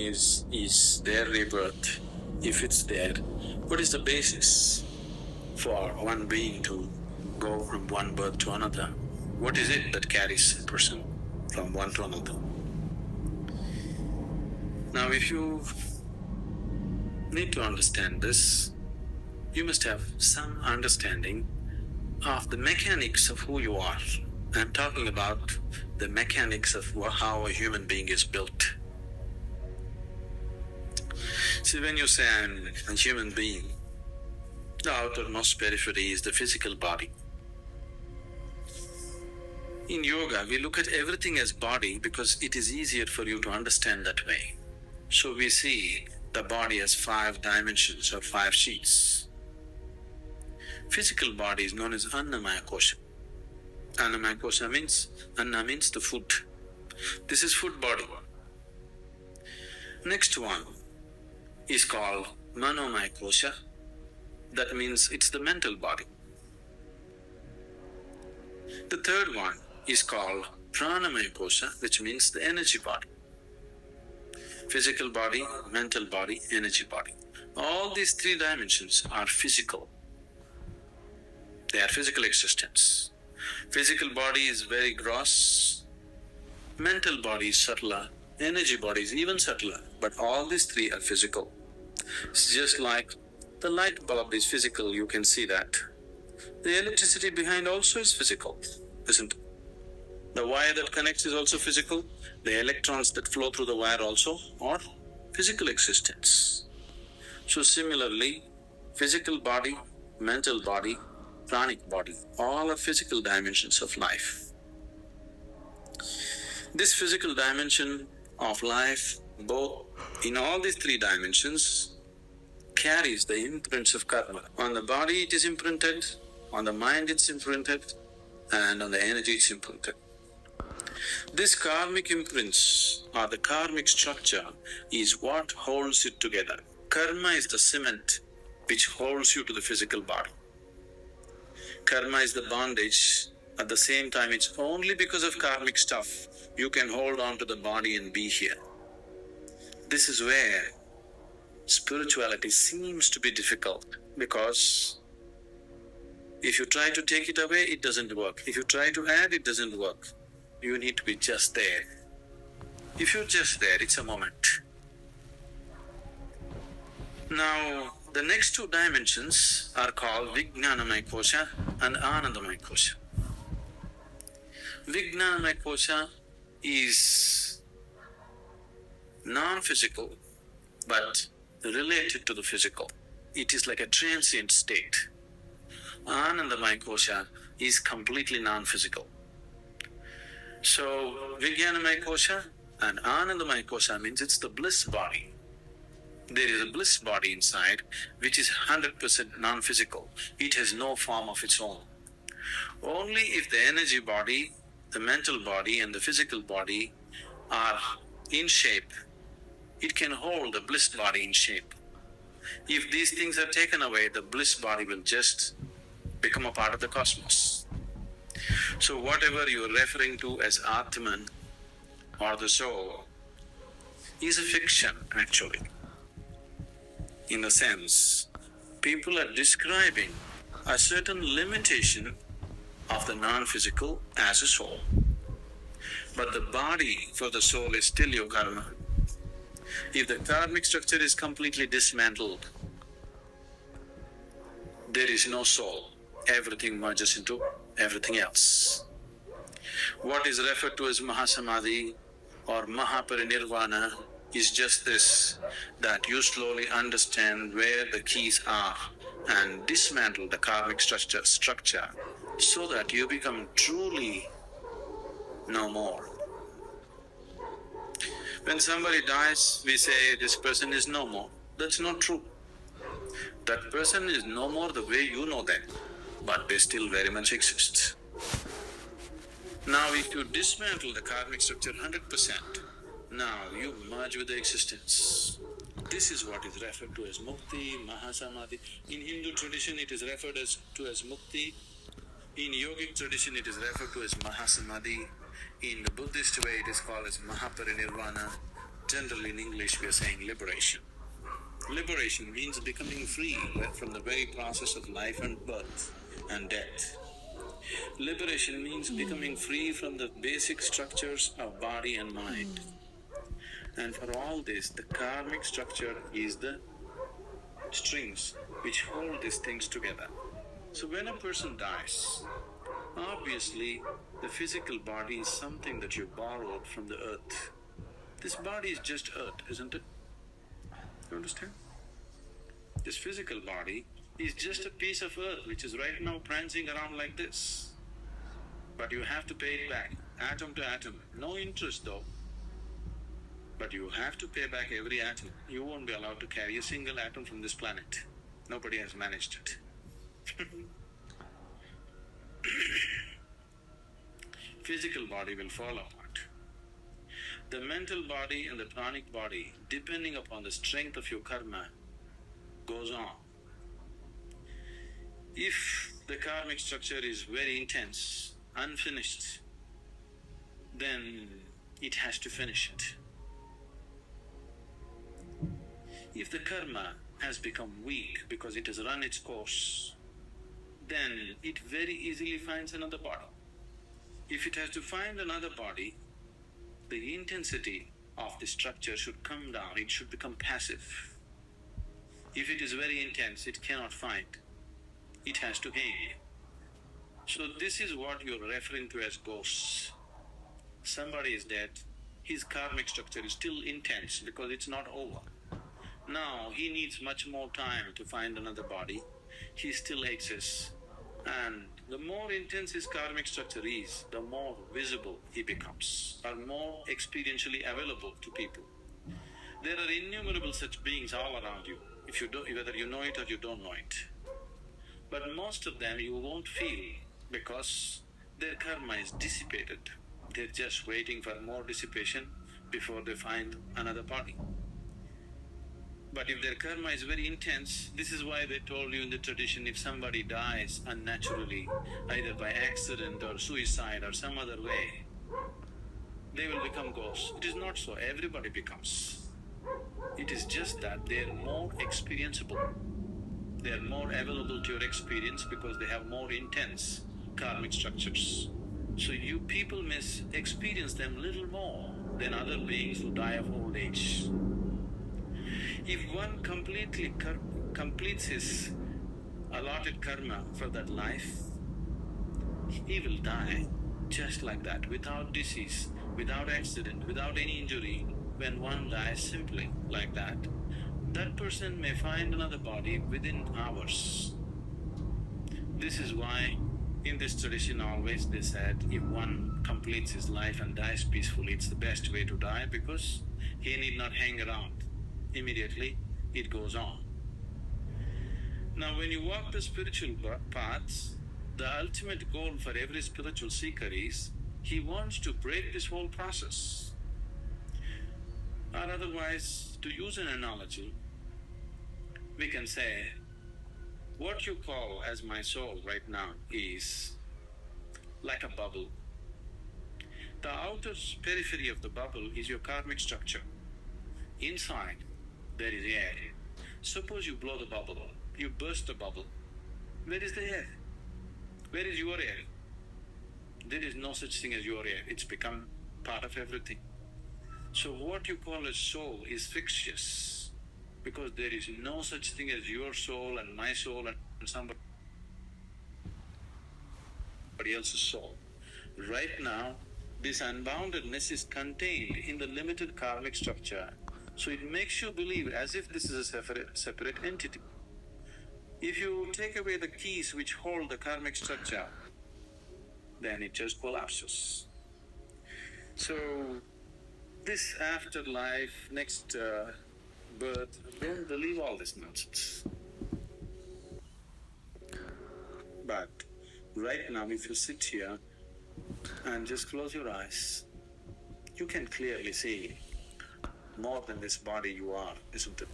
is their rebirth, if it's there, what is the basis for one being to go from one birth to another? What is it that carries a person from one to another? Now if you need to understand this, you must have some understanding of the mechanics of who you are. I'm talking about the mechanics of how a human being is built. See, when you say I'm a human being, the outermost periphery is the physical body. In yoga, we look at everything as body because it is easier for you to understand that way. So we see the body as 5 dimensions or 5 sheets. Physical body is known as Annamaya Kosha. Annamaya Kosha means, Anna means the food. This is food body. Next one is called Manomaya Kosha. That means it's the mental body. The third one is called Pranamaya Kosha, which means the energy body. Physical body, mental body, energy body. All these 3 dimensions are physical. They are physical existence. Physical body is very gross, mental body is subtler, energy body is even subtler, but all these 3 are physical. It's just like the light bulb is physical, you can see that. The electricity behind also is physical, isn't it? The wire that connects is also physical, the electrons that flow through the wire also are physical existence. So similarly, physical body, mental body, pranic body, all are physical dimensions of life. This physical dimension of life, both in all these 3 dimensions, carries the imprints of karma. On the body it is imprinted, on the mind it's imprinted, and on the energy it's imprinted. This karmic imprints or the karmic structure is what holds it together. Karma is the cement which holds you to the physical body. Karma is the bondage, at the same time it's only because of karmic stuff you can hold on to the body and be here. This is where spirituality seems to be difficult, because if you try to take it away, it doesn't work. If you try to add, it doesn't work. You need to be just there. If you're just there, it's a moment. Now, the next 2 dimensions are called Vijnanamaya Kosha and Anandamaya Kosha. Vijnanamaya Kosha is non-physical but related to the physical. It is like a transient state. Anandamaya Kosha is completely non-physical. So, Vijnanamaya Kosha and Anandamaya Kosha means it's the bliss body. There is a bliss body inside which is 100% non-physical. It has no form of its own. Only if the energy body, the mental body and the physical body are in shape, it can hold the bliss body in shape. If these things are taken away, the bliss body will just become a part of the cosmos. So whatever you're referring to as Atman or the soul is a fiction actually. In a sense, people are describing a certain limitation of the non-physical as a soul. But the body for the soul is still your karma. If the karmic structure is completely dismantled, there is no soul. Everything merges into everything else. What is referred to as Mahasamadhi or Mahaparinirvana is just this, that you slowly understand where the keys are and dismantle the karmic structure so that you become truly no more. When somebody dies, we say this person is no more. That's not true. That person is no more the way you know them, but they still very much exist. Now if you dismantle the karmic structure 100%, now you merge with the existence. This is what is referred to as mukti, mahasamadhi. In Hindu tradition it is referred to as mukti. In yogic tradition it is referred to as mahasamadhi. In the Buddhist way it is called as mahaparinirvana. Generally in English we are saying liberation. Liberation means becoming free from the very process of life and birth and death. Liberation means becoming free from the basic structures of body and mind. And for all this, the karmic structure is the strings which hold these things together. So when a person dies, obviously the physical body is something that you borrowed from the earth. This body is just earth, isn't it? You understand? This physical body is just a piece of earth which is right now prancing around like this. But you have to pay it back, atom to atom. No interest though. But you have to pay back every atom. You won't be allowed to carry a single atom from this planet. Nobody has managed it. Physical body will fall apart. The mental body and the pranic body, depending upon the strength of your karma, goes on. If the karmic structure is very intense, unfinished, then it has to finish it. If the karma has become weak because it has run its course, then it very easily finds another body. If it has to find another body, the intensity of the structure should come down, it should become passive. If it is very intense, it cannot find, it has to hang. So this is what you're referring to as ghosts. Somebody is dead, his karmic structure is still intense because it's not over. Now he needs much more time to find another body, he still exists. And the more intense his karmic structure is, the more visible he becomes, or more experientially available to people. There are innumerable such beings all around you, whether you know it or you don't know it. But most of them you won't feel because their karma is dissipated. They're just waiting for more dissipation before they find another body. But if their karma is very intense, this is why they told you in the tradition, if somebody dies unnaturally, either by accident or suicide or some other way, they will become ghosts. It is not so, everybody becomes. It is just that they're more experienceable. They're more available to your experience because they have more intense karmic structures. So you people may experience them little more than other beings who die of old age. If one completely completes his allotted karma for that life, he will die just like that, without disease, without accident, without any injury. When one dies simply like that, that person may find another body within hours. This is why in this tradition always they said, if one completes his life and dies peacefully, it's the best way to die because he need not hang around. Immediately it goes on. Now when you walk the spiritual paths, the ultimate goal for every spiritual seeker is, he wants to break this whole process. Or otherwise, to use an analogy, we can say, what you call as my soul right now is like a bubble. The outer periphery of the bubble is your karmic structure. Inside, there is air. Suppose you blow the bubble, you burst the bubble. Where is the air? Where is your air? There is no such thing as your air, it's become part of everything. So what you call a soul is fictitious, because there is no such thing as your soul and my soul and somebody else's soul. Right now, this unboundedness is contained in the limited karmic structure. So it makes you believe as if this is a separate entity. If you take away the keys which hold the karmic structure, then it just collapses. So this afterlife, next birth, don't believe all this nonsense. But right now, if you sit here and just close your eyes, you can clearly see more than this body you are, isn't it?